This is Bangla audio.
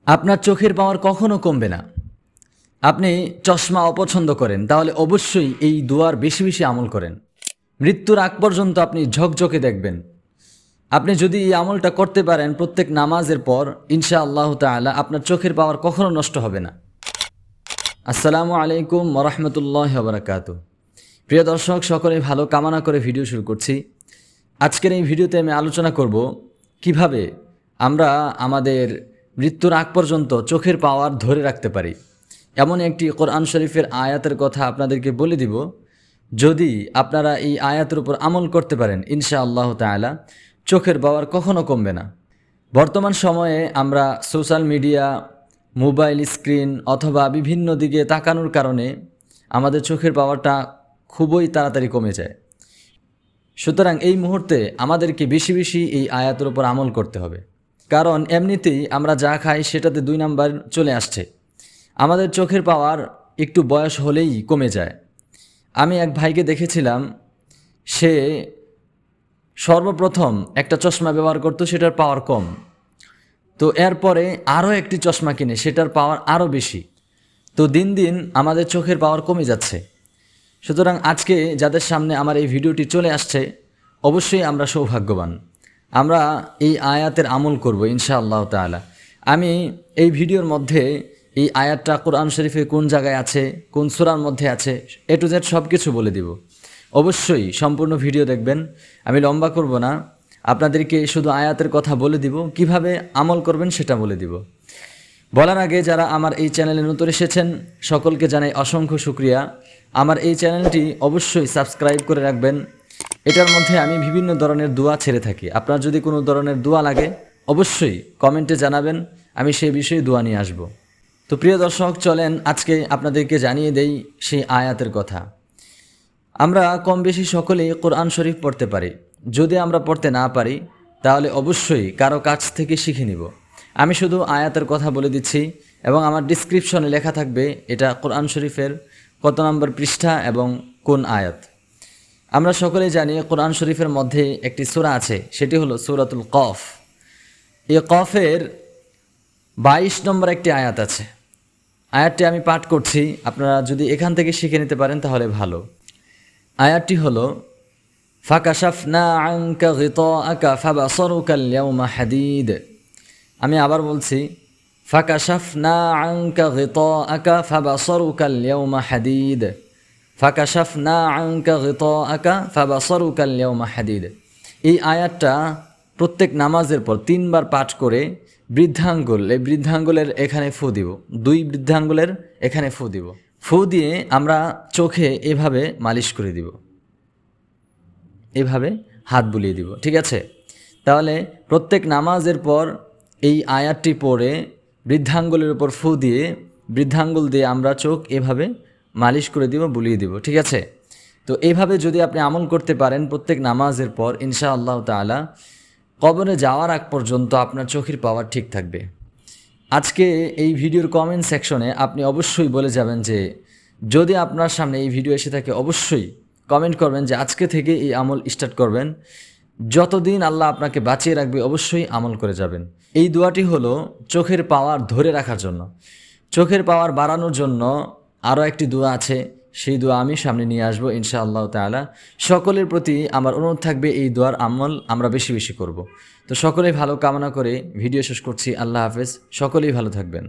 আপনার চোখের পাওয়ার কখনো কমবে না। আপনি চশমা অপছন্দ করেন, তাহলে অবশ্যই এই দুয়ার বেশি বেশি আমল করেন। মৃত্যুর আগ পর্যন্ত আপনি ঝকঝকে দেখবেন। আপনি যদি এই আমলটা করতে পারেন প্রত্যেক নামাজের পর, ইনশাআল্লাহ তাআলা আপনার চোখের পাওয়ার কখনো নষ্ট হবে না। আসসালামু আলাইকুম ওয়া রাহমাতুল্লাহি ওয়া বারাকাতুহু। প্রিয় দর্শক, সকলে ভালো কামনা করে ভিডিও শুরু করছি। আজকের এই ভিডিওতে আমি আলোচনা করব কিভাবে আমরা আমাদের মৃত্যুর আগ পর্যন্ত চোখের পাওয়ার ধরে রাখতে পারি। এমন একটি কোরআন শরীফের আয়াতের কথা আপনাদেরকে বলে দিব। যদি আপনারা এই আয়াতের উপর আমল করতে পারেন, ইনশাআল্লাহ তাআলা চোখের পাওয়ার কখনো কমবে না। বর্তমান সময়ে আমরা সোশ্যাল মিডিয়া, মোবাইল স্ক্রিন অথবা বিভিন্ন দিকে তাকানোর কারণে আমাদের চোখের পাওয়ারটা খুবই তাড়াতাড়ি কমে যায়। সুতরাং এই মুহূর্তে আমাদেরকে বেশি বেশি এই আয়াতের উপর আমল করতে হবে। কারণ এমনিতেই আমরা যা খাই সেটাতে 2 নাম্বার চলে আসছে। আমাদের চোখের পাওয়ার একটু বয়স হলেই কমে যায়। আমি এক ভাইকে দেখেছিলাম, সে সর্বপ্রথম একটা চশমা ব্যবহার করতো, সেটার পাওয়ার কম। তো এরপরে আরও একটি চশমা কিনে, সেটার পাওয়ার আরও বেশি। তো দিন দিন আমাদের চোখের পাওয়ার কমে যাচ্ছে। সুতরাং আজকে যাদের সামনে আমার এই ভিডিওটি চলে আসছে, অবশ্যই আমরা সৌভাগ্যবান। আমরা এই আয়াতের আমল করব ইনশাআল্লাহ তাআলা। আমি এই ভিডিওর মধ্যে এই আয়াতটা কোরআন শরীফে কোন জায়গায় আছে, কোন সূরার মধ্যে আছে, A to Z সব কিছু বলে দিব। অবশ্যই সম্পূর্ণ ভিডিও দেখবেন। আমি লম্বা করব না, আপনাদেরকে শুধু আয়াতের কথা বলে দিব, কিভাবে আমল করবেন সেটা বলে দিব। বলার আগে যারা আমার এই চ্যানেলে নতুন এসেছেন সকলকে জানাই অসংখ্য শুকরিয়া। আমার এই চ্যানেলটি অবশ্যই সাবস্ক্রাইব করে রাখবেন। এটার মধ্যে আমি বিভিন্ন ধরনের দোয়া ছেড়ে থাকি। আপনার যদি কোনো ধরনের দোয়া লাগে অবশ্যই কমেন্টে জানাবেন, আমি সেই বিষয়ে দোয়া নিয়ে আসব। তো প্রিয় দর্শক, চলেন আজকে আপনাদেরকে জানিয়ে দেই সেই আয়াতের কথা। আমরা কম বেশি সকলেই কোরআন শরীফ পড়তে পারি। যদি আমরা পড়তে না পারি তাহলে অবশ্যই কারো কাছ থেকে শিখে নিব। আমি শুধু আয়াতের কথা বলে দিচ্ছি এবং আমার ডিসক্রিপশনে লেখা থাকবে এটা কোরআন শরীফের কত নম্বর পৃষ্ঠা এবং কোন আয়াত। আমরা সকলেই জানি কোরআন শরীফের মধ্যে একটি সূরা আছে, সেটি হলো সূরাতুল কফ। এই কফের 22 নম্বর একটি আয়াত আছে। আয়াতটি আমি পাঠ করছি, আপনারা যদি এখান থেকে শিখে নিতে পারেন তাহলে ভালো। আয়াতটি হলো ফাকাশাফনা আনকা গিতাআকা ফাবাসারুকা আল-ইয়াওমা হাদীদ। আমি আবার বলছি, ফাকাশাফনা আনকা গিতাআকা ফাবাসারুকা আল-ইয়াওমা হাদীদ। ফাকাশাফনা আনকা গিতাআকা ফাবাসারুকা আল-ইয়াওমা হাদীদ। এই আয়াতটা প্রত্যেক নামাজের পর 3 বার পাঠ করে বৃদ্ধাঙ্গুল, এই বৃদ্ধাঙ্গুলের এখানে ফু দিব, 2 বৃদ্ধাঙ্গুলের এখানে ফু দিব। ফু দিয়ে আমরা চোখে এভাবে মালিশ করে দিব, এভাবে হাত বুলিয়ে দিব, ঠিক আছে? তাহলে প্রত্যেক নামাজের পর এই আয়াতটি পড়ে বৃদ্ধাঙ্গুলের উপর ফু দিয়ে, বৃদ্ধাঙ্গুল দিয়ে আমরা চোখ এভাবে মালিশ করে দিব, বুলিয়ে দিব, ঠিক আছে? তো এইভাবে যদি আপনি আমল করতে পারেন প্রত্যেক নামাজের পর, ইনশাআল্লাহ তাআলা কবরে যাওয়ার আগ পর্যন্ত আপনার চোখের পাওয়ার ঠিক থাকবে। আজকে এই ভিডিওর কমেন্ট সেকশনে আপনি অবশ্যই বলে যাবেন যে যদি আপনার সামনে এই ভিডিও এসে থাকে অবশ্যই কমেন্ট করবেন যে আজকে থেকে এই আমল স্টার্ট করবেন। যতদিন আল্লাহ আপনাকে বাঁচিয়ে রাখবে অবশ্যই আমল করে যাবেন। এই দোয়াটি হলো চোখের পাওয়ার ধরে রাখার জন্য। চোখের পাওয়ার বাড়ানোর জন্য আরও একটি দোয়া আছে, সেই দোয়া আমি সামনে নিয়ে আসবো ইনশাআল্লাহ তাআলা। সকলের প্রতি আমার অনুরোধ থাকবে এই দোয়ার আমল আমরা বেশি বেশি করব। তো সকলেই ভালো কামনা করে ভিডিও শেষ করছি। আল্লাহ হাফেজ, সকলেই ভালো থাকবেন।